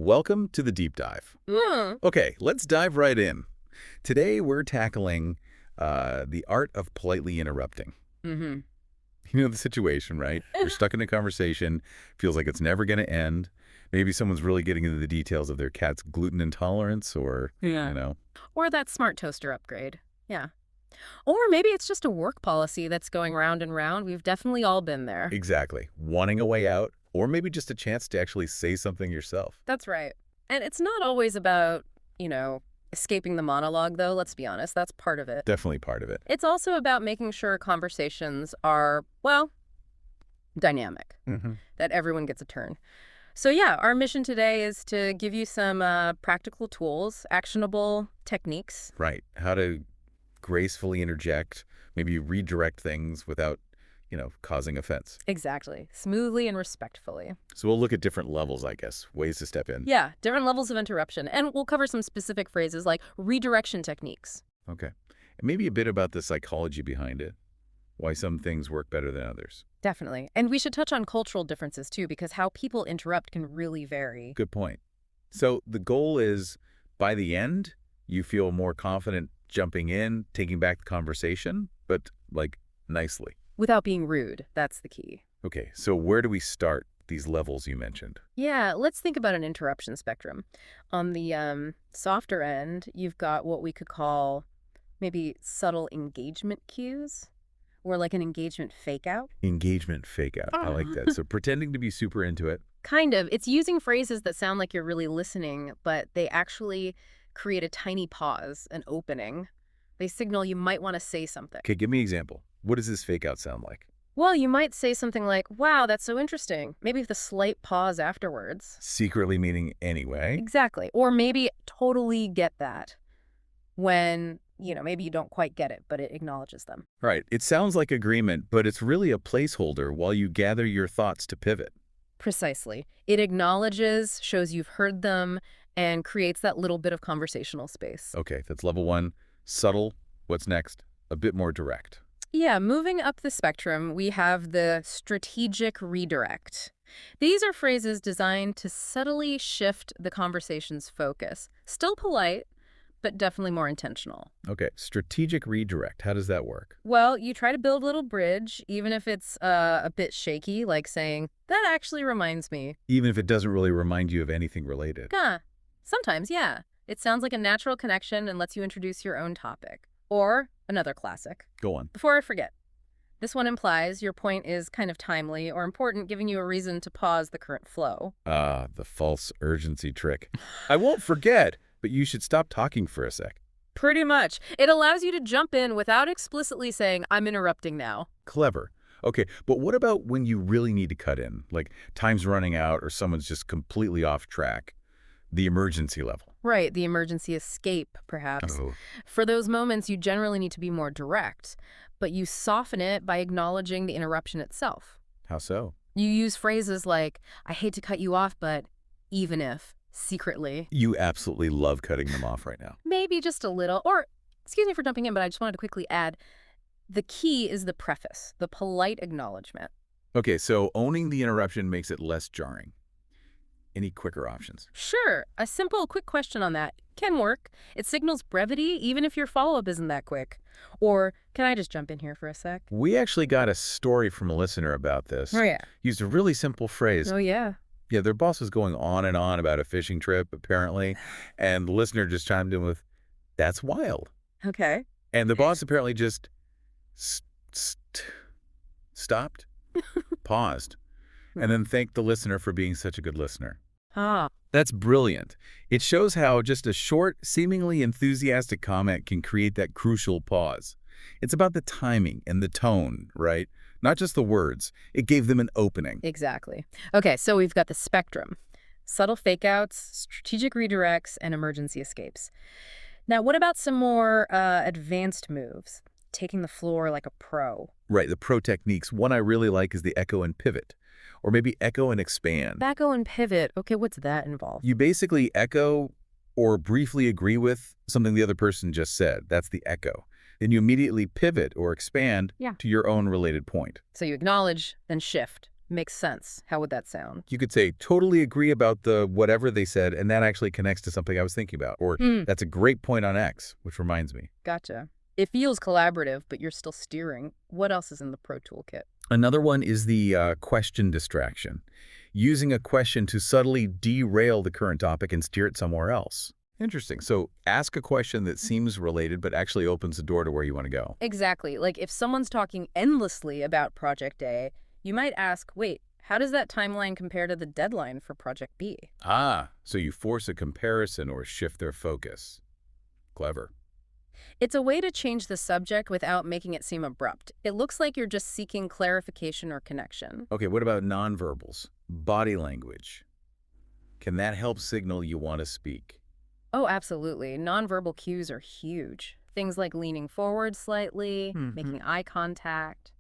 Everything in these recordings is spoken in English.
Welcome to the deep dive. Mm. Okay, let's dive right in. Today we're tackling the art of politely interrupting. Mm-hmm. You know the situation, right? You're stuck in a conversation, feels like it's never going to end. Maybe someone's really getting into the details of their cat's gluten intolerance or, Yeah. you know. Or that smart toaster upgrade. Yeah. Or maybe it's just a work policy that's going round and round. We've definitely all been there. Exactly. Wanting a way out, or maybe just a chance to actually say something yourself. That's right. And it's not always about, escaping the monologue, though. Let's be honest. That's part of it. Definitely part of it. It's also about making sure conversations are, well, dynamic, Mm-hmm. that everyone gets a turn. So, yeah, our mission today is to give you some practical tools, actionable techniques. Right. How to gracefully interject, maybe redirect things without, causing offense. Exactly. Smoothly and respectfully. So we'll look at different levels, I guess, ways to step in. Yeah, different levels of interruption. And we'll cover some specific phrases like redirection techniques. Okay. And maybe a bit about the psychology behind it, why some things work better than others. Definitely. And we should touch on cultural differences too, because how people interrupt can really vary. Good point. So the goal is, by the end, you feel more confident jumping in, taking back the conversation, but, nicely. Without being rude. That's the key. Okay, so where do we start these levels you mentioned? Yeah, let's think about an interruption spectrum. On the softer end, you've got what we could call maybe subtle engagement cues, or like an engagement fake out. Engagement fake out. I like that. So pretending to be super into it. Kind of. It's using phrases that sound like you're really listening, but they actually create a tiny pause, an opening. They signal you might want to say something. Okay, give me an example. What does this fake out sound like? Well, you might say something like, wow, that's so interesting. Maybe with a slight pause afterwards. Secretly meaning anyway. Exactly. Or maybe totally get that when, maybe you don't quite get it, but it acknowledges them. Right. It sounds like agreement, but it's really a placeholder while you gather your thoughts to pivot. Precisely. It acknowledges, shows you've heard them, and creates that little bit of conversational space. Okay, that's level one. Subtle. What's next? A bit more direct. Yeah, moving up the spectrum, we have the strategic redirect. These are phrases designed to subtly shift the conversation's focus. Still polite, but definitely more intentional. Okay, strategic redirect. How does that work? Well, you try to build a little bridge, even if it's a bit shaky, like saying, that actually reminds me. Even if it doesn't really remind you of anything related. Huh. Sometimes, yeah. It sounds like a natural connection and lets you introduce your own topic. Or another classic. Go on. Before I forget, this one implies your point is kind of timely or important, giving you a reason to pause the current flow. Ah, the false urgency trick. I won't forget, but you should stop talking for a sec. Pretty much. It allows you to jump in without explicitly saying, I'm interrupting now. Clever. Okay, but what about when you really need to cut in? Like time's running out or someone's just completely off track? The emergency level. Right, the emergency escape, perhaps. Oh. For those moments, you generally need to be more direct, but you soften it by acknowledging the interruption itself. How so? You use phrases like, I hate to cut you off, but even if, secretly. You absolutely love cutting them off right now. Maybe just a little. Or, excuse me for jumping in, but I just wanted to quickly add, the key is the preface, the polite acknowledgement. Okay, so owning the interruption makes it less jarring. Any quicker options? Sure, a simple, quick question on that can work. It signals brevity, even if your follow-up isn't that quick. Or, can I just jump in here for a sec? We actually got a story from a listener about this. Oh, yeah. Used a really simple phrase. Oh, yeah. Yeah, their boss was going on and on about a fishing trip, apparently, and the listener just chimed in with, that's wild. Okay. And the boss apparently just stopped, paused, and then thanked the listener for being such a good listener. Ah, That's brilliant. It shows how just a short, seemingly enthusiastic comment can create that crucial pause. It's about the timing and the tone, right? Not just the words. It gave them an opening. exactly. Okay, so we've got the spectrum. Subtle fake-outs, strategic redirects, and emergency escapes. Now, what about some more advanced moves? Taking the floor like a pro. Right, the pro techniques. One I really like is the echo and pivot, or maybe echo and expand. Echo and pivot. Okay, what's that involve? You basically echo or briefly agree with something the other person just said. That's the echo. Then you immediately pivot or expand Yeah. to your own related point. So you acknowledge, then shift. Makes sense. How would that sound? You could say, totally agree about the whatever they said, and that actually connects to something I was thinking about. Or, that's a great point on X, which reminds me. Gotcha. It feels collaborative, but you're still steering. What else is in the Pro Toolkit? Another one is the question distraction. Using a question to subtly derail the current topic and steer it somewhere else. Interesting. So ask a question that seems related but actually opens the door to where you want to go. Exactly. Like if someone's talking endlessly about Project A, you might ask, wait, how does that timeline compare to the deadline for Project B? Ah, so you force a comparison or shift their focus. Clever. It's a way to change the subject without making it seem abrupt. It looks like you're just seeking clarification or connection. Okay, what about nonverbals? Body language. Can that help signal you want to speak? Oh, absolutely. Nonverbal cues are huge. Things like leaning forward slightly, making eye contact,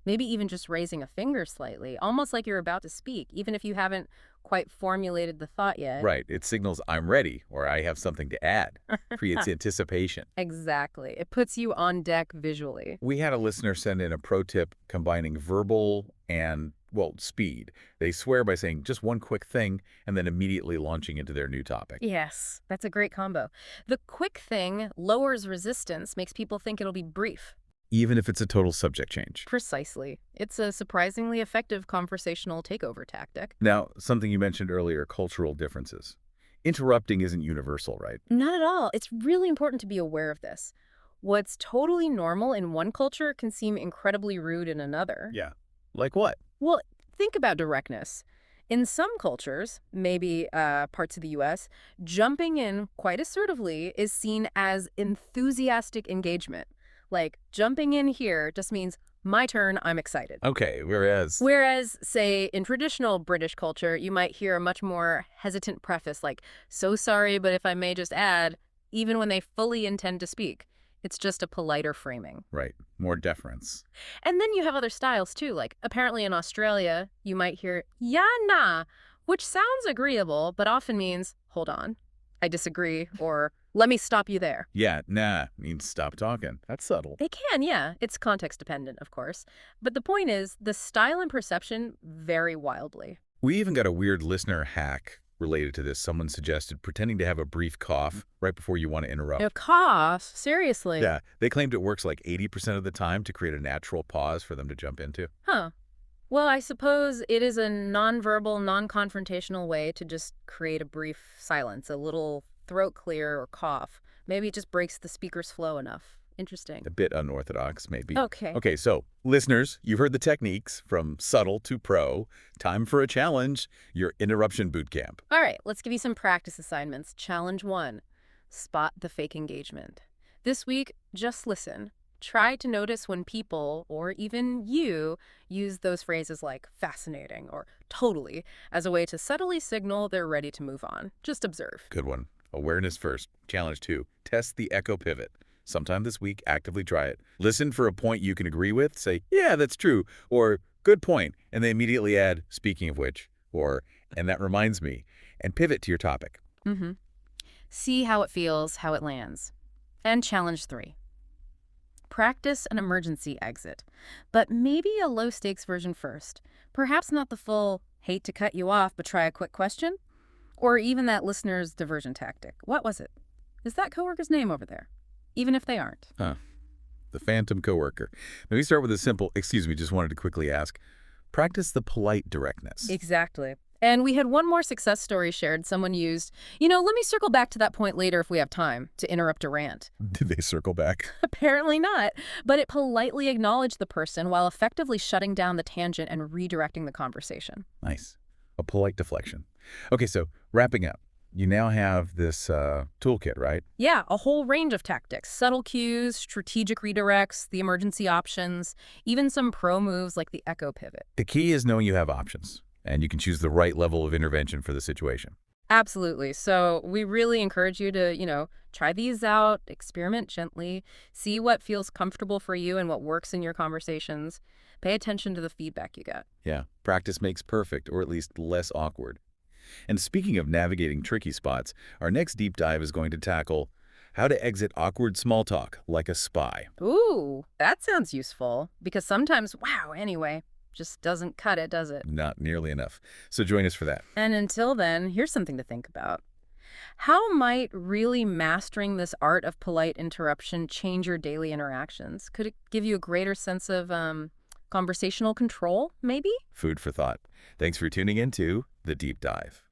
maybe even just raising a finger slightly, almost like you're about to speak, even if you haven't quite formulated the thought yet. Right, it signals I'm ready or I have something to add. Creates anticipation. Exactly. It puts you on deck visually. We had a listener send in a pro tip combining verbal and, well, speed. They swear by saying just one quick thing and then immediately launching into their new topic. Yes, that's a great combo. The quick thing lowers resistance, makes people think it'll be brief. Even if it's a total subject change. Precisely. It's a surprisingly effective conversational takeover tactic. Now, something you mentioned earlier, cultural differences. Interrupting isn't universal, right? Not at all. It's really important to be aware of this. What's totally normal in one culture can seem incredibly rude in another. Yeah. Like what? Well, think about directness. In some cultures, maybe parts of the U.S., jumping in quite assertively is seen as enthusiastic engagement. Like, jumping in here just means, my turn, I'm excited. Okay, whereas, Say, in traditional British culture, you might hear a much more hesitant preface like, so sorry, but if I may just add, even when they fully intend to speak. It's just a politer framing. right, more deference. And then you have other styles, too. Like, apparently in Australia, you might hear, yeah, nah, which sounds agreeable, but often means, hold on, I disagree, or let me stop you there. Yeah, nah, means stop talking. That's subtle. They can, yeah. It's context dependent, of course. But the point is, the style and perception vary wildly. We even got a weird listener hack related to this. Someone suggested pretending to have a brief cough right before you want to interrupt. A cough? Seriously? Yeah, they claimed it works like 80% of the time to create a natural pause for them to jump into. Huh. Well, I suppose it is a nonverbal, non-confrontational way to just create a brief silence, a little throat clear or cough. Maybe it just breaks the speaker's flow enough. Interesting. A bit unorthodox, maybe. Okay. Okay, so listeners, you've heard the techniques from subtle to pro. Time for a challenge, your interruption boot camp. All right, let's give you some practice assignments. Challenge 1, spot the fake engagement. This week, just listen. Try to notice when people, or even you, use those phrases like fascinating or totally as a way to subtly signal they're ready to move on. Just observe. Good one. Awareness first. Challenge 2, test the echo pivot. Sometime this week, actively try it. Listen for a point you can agree with. Say, yeah, that's true, or good point, and then immediately add, speaking of which, or, and that reminds me, and pivot to your topic. See how it feels, how it lands. And challenge 3. Practice an emergency exit, but maybe a low-stakes version first. Perhaps not the full, hate to cut you off, but try a quick question? Or even that listener's diversion tactic. What was it? Is that coworker's name over there? Even if they aren't. Huh. The phantom coworker. Maybe start with a simple, excuse me, just wanted to quickly ask. Practice the polite directness. Exactly. And we had one more success story shared. Someone used, let me circle back to that point later if we have time, to interrupt a rant. Did they circle back? Apparently not, but it politely acknowledged the person while effectively shutting down the tangent and redirecting the conversation. Nice. A polite deflection. Okay, so wrapping up. You now have this toolkit, right? Yeah, a whole range of tactics. Subtle cues, strategic redirects, the emergency options, even some pro moves like the echo pivot. The key is knowing you have options, and you can choose the right level of intervention for the situation. Absolutely. So we really encourage you to, try these out, experiment gently, see what feels comfortable for you and what works in your conversations. Pay attention to the feedback you get. Yeah, practice makes perfect, or at least less awkward. And speaking of navigating tricky spots, our next deep dive is going to tackle how to exit awkward small talk like a spy. Ooh, that sounds useful. Because sometimes, anyway. just doesn't cut it, does it? Not nearly enough. So join us for that. And until then, here's something to think about. How might really mastering this art of polite interruption change your daily interactions? Could it give you a greater sense of conversational control, maybe? Food for thought. Thanks for tuning in to The Deep Dive.